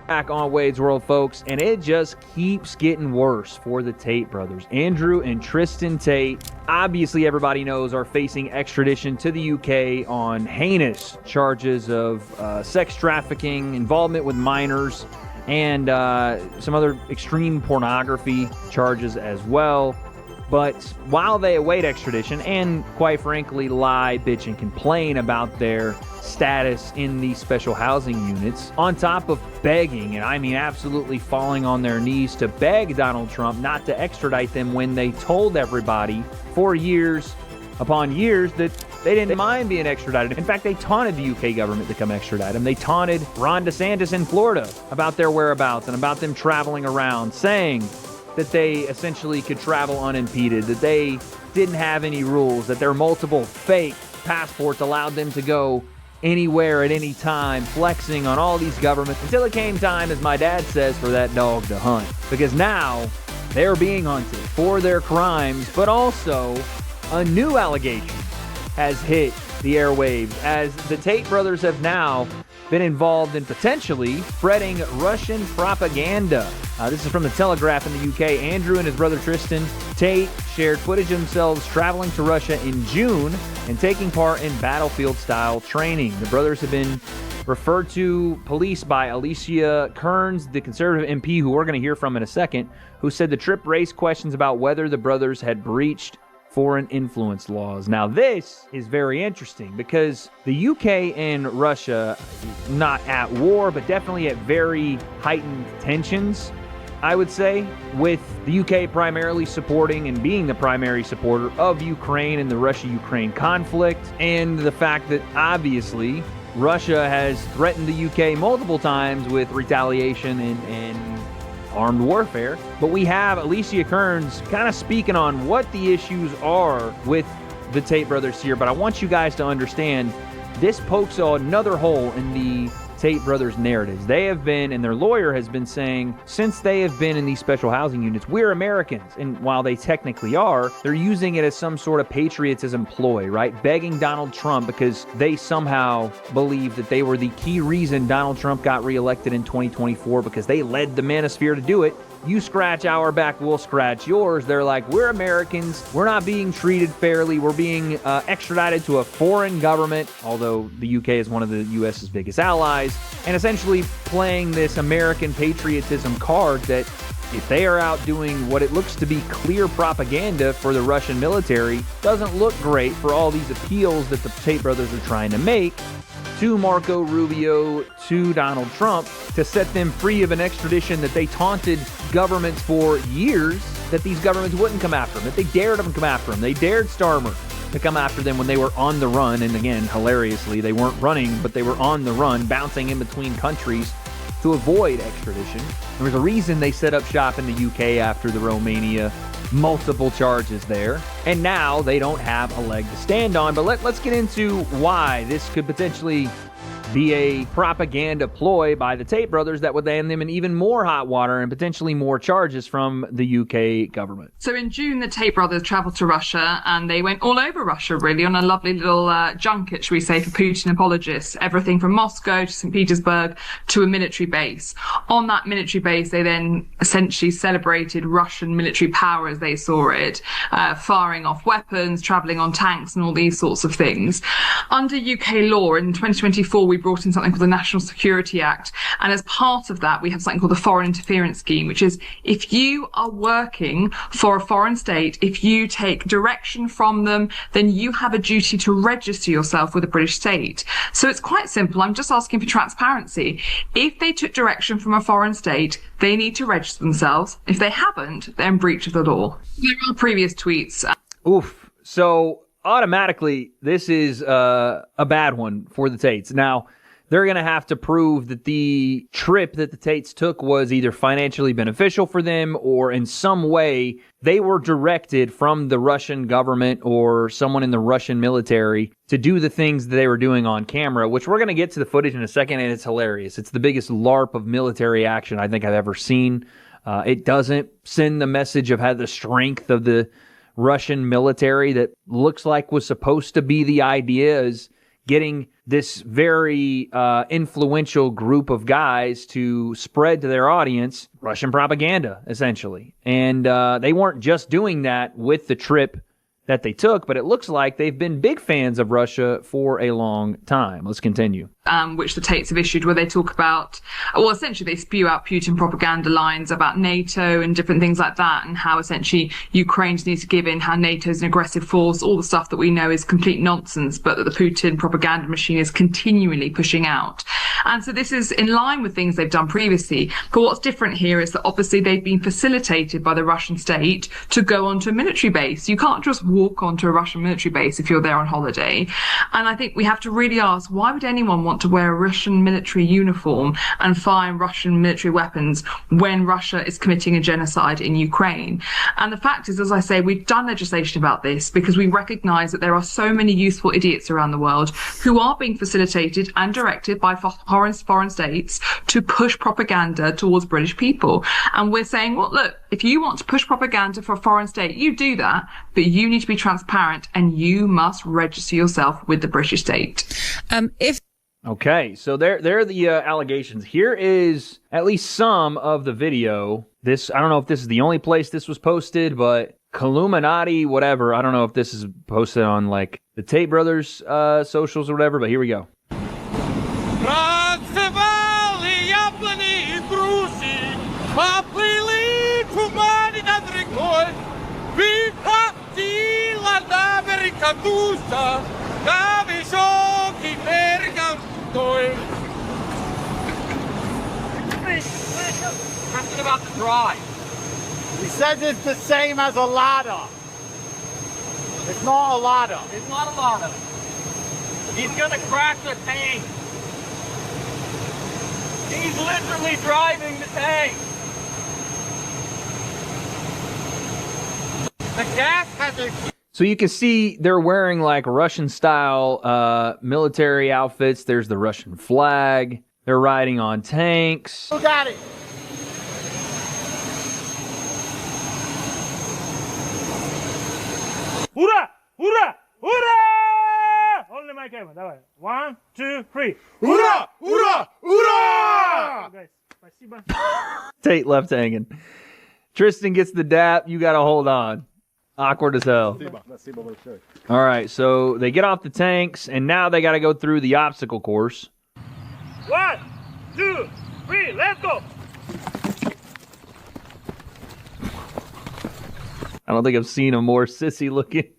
Back on Wade's World, folks, and it just keeps getting worse for the Tate brothers. Andrew and Tristan Tate, obviously everybody knows, are facing extradition to the UK on heinous charges of sex trafficking, involvement with minors, and some other extreme pornography charges as well. But while they await extradition and, quite frankly, lie, bitch, and complain about their status in these special housing units, on top of begging, and I mean absolutely falling on their knees to beg Donald Trump not to extradite them when they told everybody for years upon years that they didn't mind being extradited. In fact, they taunted the UK government to come extradite them. They taunted Ron DeSantis in Florida about their whereabouts and about them traveling around, saying that they essentially could travel unimpeded, that they didn't have any rules, that their multiple fake passports allowed them to go anywhere at any time, flexing on all these governments, until it came time, as my dad says, for that dog to hunt. Because now they're being hunted for their crimes, but also a new allegation has hit the airwaves, as the Tate brothers have now been involved in potentially spreading Russian propaganda. This is from the Telegraph in the UK. Andrew and his brother Tristan Tate shared footage of themselves traveling to Russia in June and taking part in battlefield-style training. The brothers have been referred to police by Alicia Kearns, the conservative MP who we're going to hear from in a second, who said the trip raised questions about whether the brothers had breached foreign influence laws. Now, this is very interesting because the UK and Russia, not at war, but definitely at very heightened tensions, I would say, with the UK primarily supporting and being the primary supporter of Ukraine and the Russia-Ukraine conflict, and the fact that obviously Russia has threatened the UK multiple times with retaliation and armed warfare. But we have Alicia Kearns kind of speaking on what the issues are with the Tate brothers here. But I want you guys to understand, this pokes another hole in the Tate brothers' narratives. They have been, and their lawyer has been saying, since they have been in these special housing units, we're Americans. And while they technically are, they're using it as some sort of patriotism ploy, right? Begging Donald Trump because they somehow believe that they were the key reason Donald Trump got reelected in 2024 because they led the manosphere to do it. You scratch our back, we'll scratch yours. They're like, we're Americans. We're not being treated fairly. We're being extradited to a foreign government, although the UK is one of the US's biggest allies, and essentially playing this American patriotism card that if they are out doing what it looks to be clear propaganda for the Russian military, doesn't look great for all these appeals that the Tate brothers are trying to make to Marco Rubio, to Donald Trump, to set them free of an extradition that they taunted governments for years, that these governments wouldn't come after them, that they dared them to come after them. They dared Starmer to come after them when they were on the run. And again, hilariously, they weren't running, but they were on the run, bouncing in between countries to avoid extradition. There was a reason they set up shop in the UK after the Romania multiple charges there, and now they don't have a leg to stand on. But let's get into why this could potentially be a propaganda ploy by the Tate brothers that would land them in even more hot water and potentially more charges from the UK government. So in June, the Tate brothers traveled to Russia, and they went all over Russia, really, on a lovely little junket, shall we say, for Putin apologists. Everything from Moscow to St. Petersburg to a military base. On that military base, they then essentially celebrated Russian military power as they saw it, firing off weapons, traveling on tanks, and all these sorts of things. Under UK law, in 2024, we brought in something called the National Security Act. And as part of that, we have something called the Foreign Interference Scheme, which is if you are working for a foreign state, if you take direction from them, then you have a duty to register yourself with a British state. So it's quite simple. I'm just asking for transparency. If they took direction from a foreign state, they need to register themselves. If they haven't, they're in breach of the law. There are previous tweets. Oof. So automatically, this is a bad one for the Tates. Now, they're going to have to prove that the trip that the Tates took was either financially beneficial for them or in some way they were directed from the Russian government or someone in the Russian military to do the things that they were doing on camera, which we're going to get to the footage in a second, and it's hilarious. It's the biggest LARP of military action I think I've ever seen. It doesn't send the message of how the strength of the Russian military that looks like was supposed to be the idea is getting this very influential group of guys to spread to their audience Russian propaganda, essentially. And they weren't just doing that with the trip that they took, but it looks like they've been big fans of Russia for a long time. Let's continue. Which the Tates have issued, where they talk about, well, essentially they spew out Putin propaganda lines about NATO and different things like that, and how essentially Ukraine needs to give in, how NATO is an aggressive force, all the stuff that we know is complete nonsense, but that the Putin propaganda machine is continually pushing out. And so this is in line with things they've done previously. But what's different here is that obviously they've been facilitated by the Russian state to go onto a military base. You can't just walk onto a Russian military base if you're there on holiday. And I think we have to really ask, why would anyone want to wear a Russian military uniform and fire Russian military weapons when Russia is committing a genocide in Ukraine? And the fact is, as I say, we've done legislation about this because we recognise that there are so many useful idiots around the world who are being facilitated and directed by foreign states to push propaganda towards British people. And we're saying, well, look, if you want to push propaganda for a foreign state, you do that, but you need to be transparent and you must register yourself with the British state. Okay, so there are the allegations. Here is at least some of the video. This, I don't know if this is the only place this was posted, but Illuminati, whatever. I don't know if this is posted on like the Tate brothers socials or whatever, but here we go. Asking about the drive. He says it's the same as a Lada. It's not a Lada. It's not a Lada. He's gonna crash the tank. He's literally driving the tank. The gas has a... So you can see they're wearing like Russian-style military outfits. There's the Russian flag. They're riding on tanks. Who got it? Hurrah! Hurrah! Hurrah! Only my camera. Давай. 1, 2, 3. Hurrah! Hurrah! Hurrah! Guys, спасибо. Tate left hanging. Tristan gets the dap. You got to hold on. Awkward as hell. All right, so they get off the tanks, and now they got to go through the obstacle course. 1, 2, 3, let's go! I don't think I've seen a more sissy-looking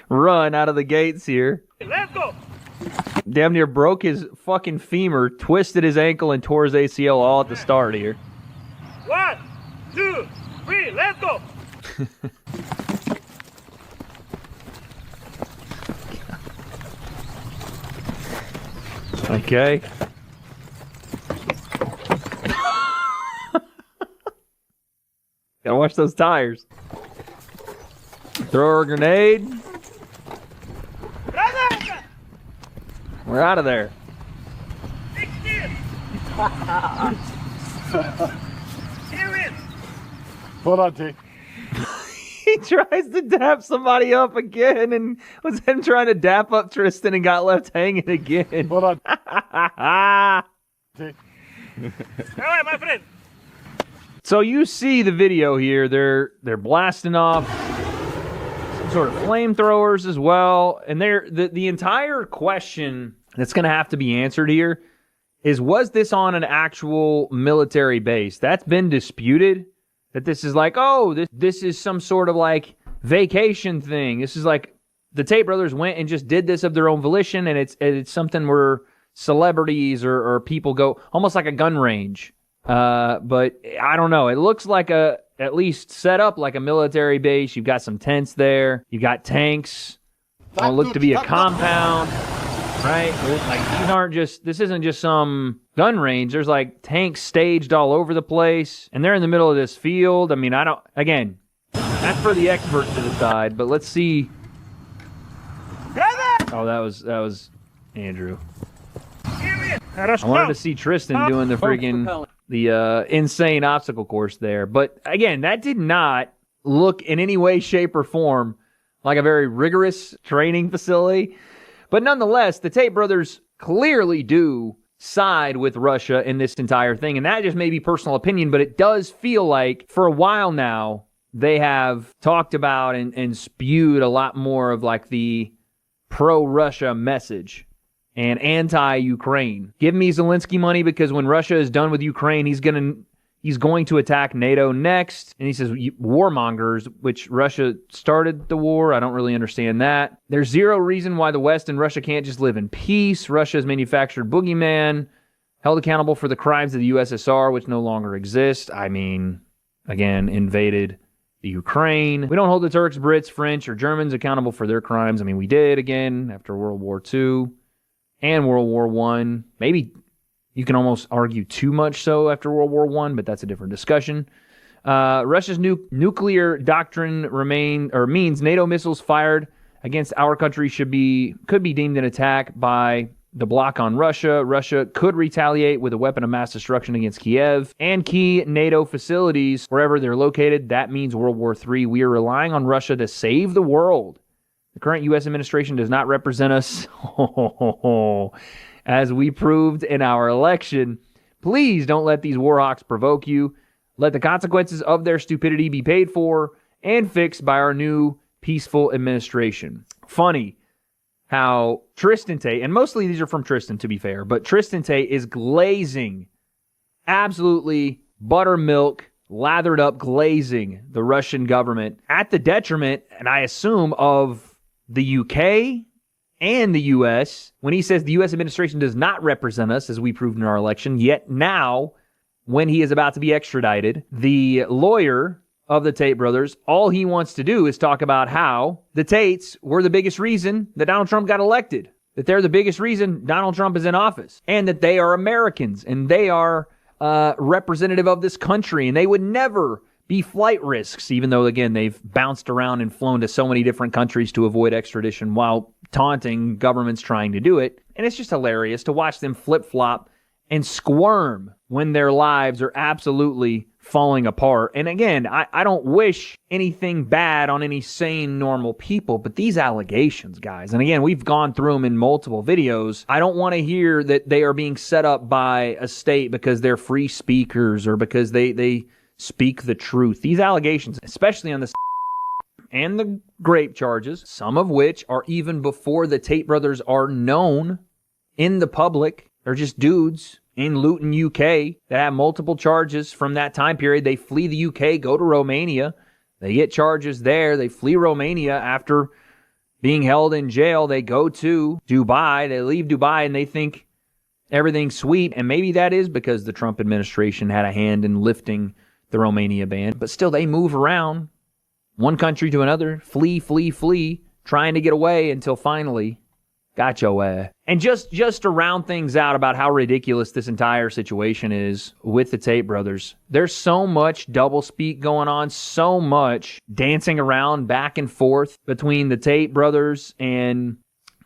run out of the gates here. Let's go! Damn near broke his fucking femur, twisted his ankle, and tore his ACL all at the start here. 1, 2, 3, let's go! Okay. Gotta watch those tires. Throw a grenade. We're out of there. Hold on, T. He tries to dap somebody up again and was then trying to dap up Tristan and got left hanging again. Hold on. T. Давай, my friend. So you see the video here. They're blasting off some sort of flamethrowers as well. And the entire question that's going to have to be answered here is, was this on an actual military base? That's been disputed. That this is like, oh, this is some sort of like vacation thing. This is like the Tate brothers went and just did this of their own volition, and it's something where celebrities or people go, almost like a gun range. But I don't know. It looks like at least set up like a military base. You've got some tents there. You got tanks. Don't look to be a compound. Right? Like this isn't just some gun range. There's like tanks staged all over the place, and they're in the middle of this field. I mean, again, that's for the experts to decide, but let's see. Oh, that was Andrew. I wanted to see Tristan doing the insane obstacle course there. But again, that did not look in any way, shape, or form like a very rigorous training facility. But nonetheless, the Tate brothers clearly do side with Russia in this entire thing. And that just may be personal opinion, but it does feel like for a while now, they have talked about and spewed a lot more of like the pro-Russia message and anti-Ukraine. Give me Zelensky money because when Russia is done with Ukraine, he's going to attack NATO next. And he says, warmongers, which Russia started the war. I don't really understand that. There's zero reason why the West and Russia can't just live in peace. Russia has manufactured boogeyman, held accountable for the crimes of the USSR, which no longer exist. I mean, again, invaded the Ukraine. We don't hold the Turks, Brits, French, or Germans accountable for their crimes. I mean, we did, again, after World War II and World War I. Maybe you can almost argue too much so after World War I, but that's a different discussion. Russia's nuclear doctrine means NATO missiles fired against our country could be deemed an attack by the bloc on Russia. Russia could retaliate with a weapon of mass destruction against Kiev and key NATO facilities wherever they're located. That means World War III. We are relying on Russia to save the world. The current U.S. administration does not represent us. As we proved in our election. Please don't let these war hawks provoke you. Let the consequences of their stupidity be paid for and fixed by our new peaceful administration. Funny how Tristan Tate, and mostly these are from Tristan to be fair, but Tristan Tate is glazing, absolutely buttermilk, lathered up glazing the Russian government at the detriment, and I assume, of the UK and the U.S. when he says the U.S. administration does not represent us, as we proved in our election. Yet now, when he is about to be extradited, the lawyer of the Tate brothers, all he wants to do is talk about how the Tates were the biggest reason that Donald Trump got elected, that they're the biggest reason Donald Trump is in office, and that they are Americans, and they are representative of this country, and they would never be flight risks, even though, again, they've bounced around and flown to so many different countries to avoid extradition while taunting governments trying to do it. And it's just hilarious to watch them flip-flop and squirm when their lives are absolutely falling apart. And again, I don't wish anything bad on any sane, normal people, but these allegations, guys, and again, we've gone through them in multiple videos. I don't want to hear that they are being set up by a state because they're free speakers or because they speak the truth. These allegations, especially on the and the grape charges, some of which are even before the Tate brothers are known in the public. They're just dudes in Luton, UK that have multiple charges from that time period. They flee the UK, go to Romania. They get charges there. They flee Romania after being held in jail. They go to Dubai. They leave Dubai and they think everything's sweet. And maybe that is because the Trump administration had a hand in lifting the Romania ban. But still, they move around one country to another, flee, trying to get away until finally got your ass. And just to round things out about how ridiculous this entire situation is with the Tate brothers, there's so much doublespeak going on, so much dancing around back and forth between the Tate brothers and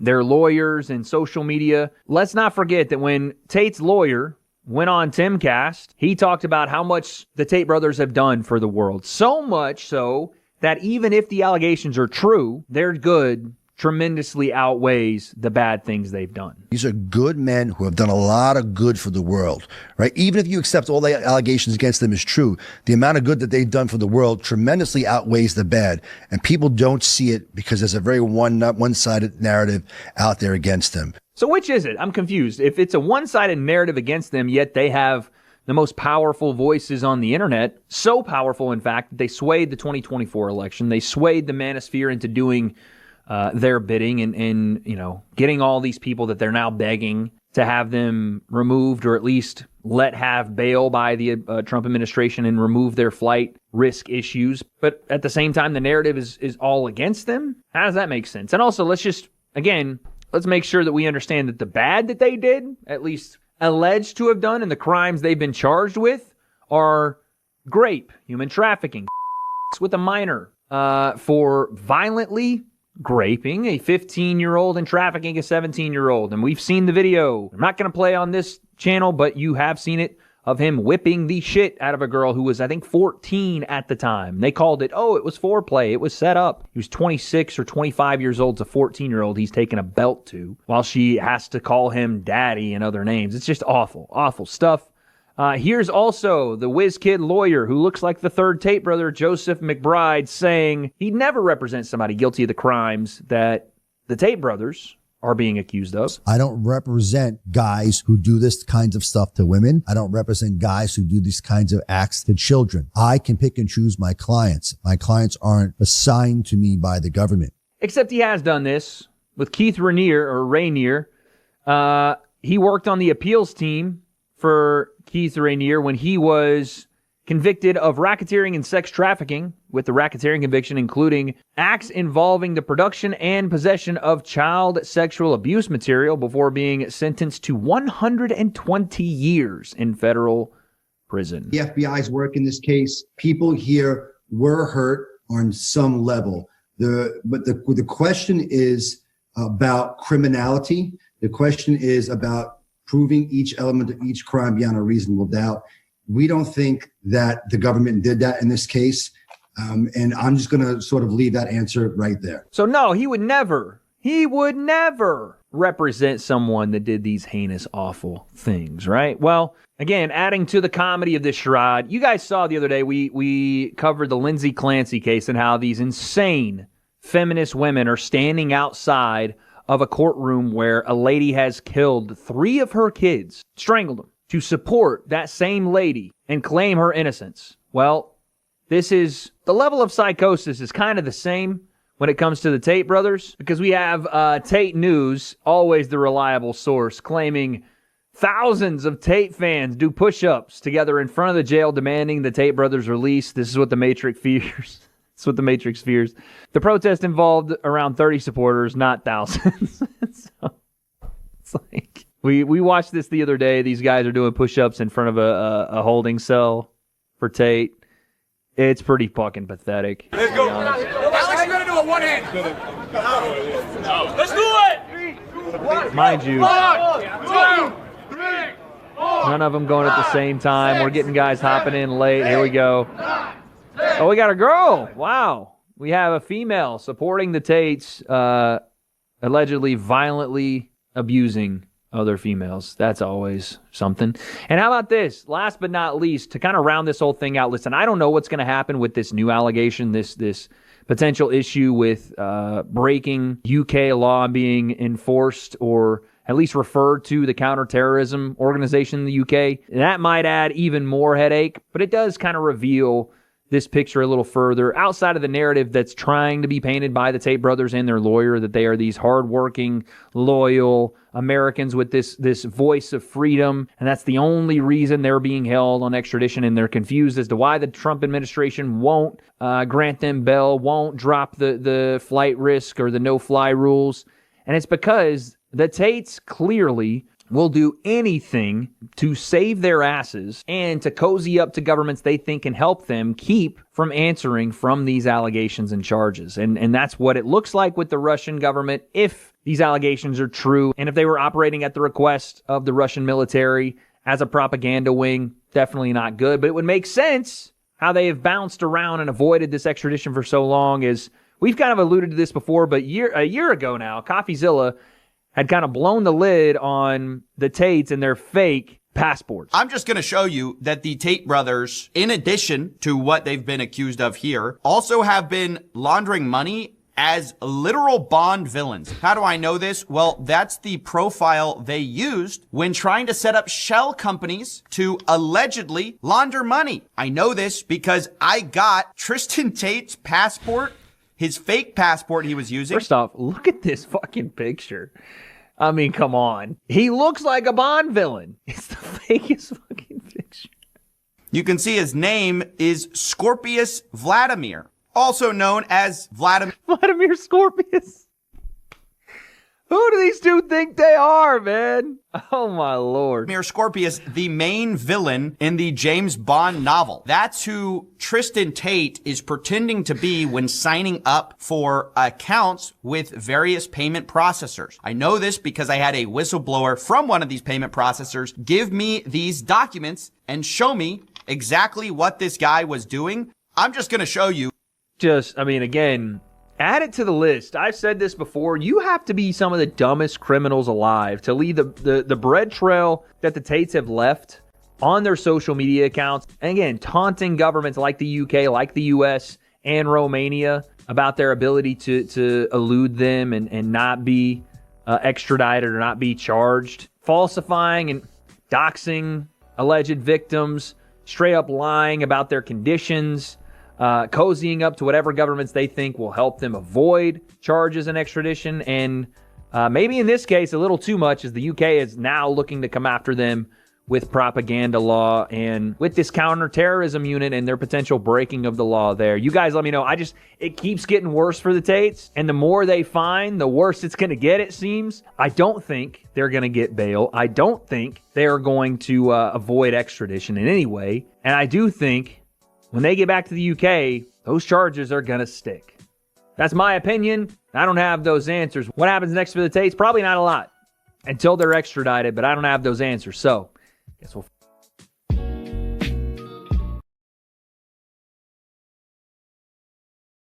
their lawyers and social media. Let's not forget that when Tate's lawyer went on Timcast, he talked about how much the Tate brothers have done for the world. So much so that even if the allegations are true, their good tremendously outweighs the bad things they've done. These are good men who have done a lot of good for the world, right? Even if you accept all the allegations against them is true, the amount of good that they've done for the world tremendously outweighs the bad. And people don't see it because there's a very one-sided narrative out there against them. So which is it? I'm confused. If it's a one-sided narrative against them, yet they have the most powerful voices on the internet, so powerful, in fact, that they swayed the 2024 election. They swayed the manosphere into doing their bidding and getting all these people that they're now begging to have them removed or at least let have bail by the Trump administration and remove their flight risk issues. But at the same time, the narrative is all against them. How does that make sense? And also, let's make sure that we understand that the bad that they did, at least alleged to have done, and the crimes they've been charged with are grape, human trafficking, with a minor, for violently graping a 15-year-old and trafficking a 17-year-old. And we've seen the video. I'm not going to play on this channel, but you have seen it of him whipping the shit out of a girl who was, I think, 14 at the time. They called it, it was foreplay. It was set up. He was 26 or 25 years old to 14-year-old he's taken a belt to while she has to call him daddy and other names. It's just awful, awful stuff. Here's also the whiz kid lawyer who looks like the third Tate brother, Joseph McBride, saying he'd never represent somebody guilty of the crimes that the Tate brothers are being accused of. I don't represent guys who do this kinds of stuff to women. I don't represent guys who do these kinds of acts to children. I can pick and choose my clients. My clients aren't assigned to me by the government. Except he has done this with Keith Rainier. He worked on the appeals team for Keith Rainier when he was convicted of racketeering and sex trafficking, with the racketeering conviction including acts involving the production and possession of child sexual abuse material before being sentenced to 120 years in federal prison. The FBI's work in this case, people here were hurt on some level. But the question is about criminality. The question is about proving each element of each crime beyond a reasonable doubt. We don't think that the government did that in this case. And I'm just going to sort of leave that answer right there. So no, he would never represent someone that did these heinous, awful things, right? Well, again, adding to the comedy of this charade, you guys saw the other day, we covered the Lindsay Clancy case and how these insane feminist women are standing outside of a courtroom where a lady has killed 3 of her kids, strangled them, to support that same lady and claim her innocence. Well, the level of psychosis is kind of the same when it comes to the Tate brothers, because we have Tate News, always the reliable source, claiming thousands of Tate fans do push-ups together in front of the jail demanding the Tate brothers release. This is what the Matrix fears. That's what the Matrix fears. The protest involved around 30 supporters, not thousands. So, it's like, we watched this the other day. These guys are doing push-ups in front of a holding cell for Tate. It's pretty fucking pathetic. Let's go. Alex, you're going to do a one-hand. Let's do it. Mind you, 1, 2, 3, 4. none of them going at the same time. We're getting guys hopping in late. Here we go. Oh, we got a girl. Wow. We have a female supporting the Tates, allegedly violently abusing other females. That's always something. And how about this? Last but not least, to kind of round this whole thing out, listen, I don't know what's going to happen with this new allegation, this potential issue with breaking UK law being enforced or at least referred to the counterterrorism organization in the UK. That might add even more headache, but it does kind of reveal this picture a little further outside of the narrative that's trying to be painted by the Tate brothers and their lawyer, that they are these hardworking, loyal Americans with this voice of freedom, and that's the only reason they're being held on extradition, and they're confused as to why the Trump administration won't grant them bail, won't drop the flight risk or the no-fly rules. And it's because the Tates clearly will do anything to save their asses and to cozy up to governments they think can help them keep from answering from these allegations and charges. And that's what it looks like with the Russian government if these allegations are true. And if they were operating at the request of the Russian military as a propaganda wing, definitely not good. But it would make sense how they have bounced around and avoided this extradition for so long. Is we've kind of alluded to this before, but a year ago now, CoffeeZilla had kind of blown the lid on the Tates and their fake passports. I'm just going to show you that the Tate brothers, in addition to what they've been accused of here, also have been laundering money as literal Bond villains. How do I know this? Well, that's the profile they used when trying to set up shell companies to allegedly launder money. I know this because I got Tristan Tate's passport, his fake passport he was using. First off, look at this fucking picture. I mean, come on. He looks like a Bond villain. It's the fakest fucking picture. You can see his name is Scorpius Vladimir, also known as Vladimir Scorpius. Who do these two think they are, man? Oh, my Lord. Vladimir Scorpius, the main villain in the James Bond novel. That's who Tristan Tate is pretending to be when signing up for accounts with various payment processors. I know this because I had a whistleblower from one of these payment processors give me these documents and show me exactly what this guy was doing. I'm just going to show you. Again, add it to the list. I've said this before. You have to be some of the dumbest criminals alive to leave the bread trail that the Tates have left on their social media accounts. And again, taunting governments like the UK, like the US, and Romania about their ability to elude them and not be extradited or not be charged. Falsifying and doxing alleged victims, straight up lying about their conditions, cozying up to whatever governments they think will help them avoid charges and extradition. And maybe in this case, a little too much, as the UK is now looking to come after them with propaganda law and with this counterterrorism unit and their potential breaking of the law there. You guys let me know. It keeps getting worse for the Tates, and the more they find, the worse it's going to get, it seems. I don't think they're going to get bail. I don't think they are going to avoid extradition in any way. And I do think when they get back to the UK, those charges are going to stick. That's my opinion. I don't have those answers. What happens next for the Tates? Probably not a lot until they're extradited, but I don't have those answers. So, guess we'll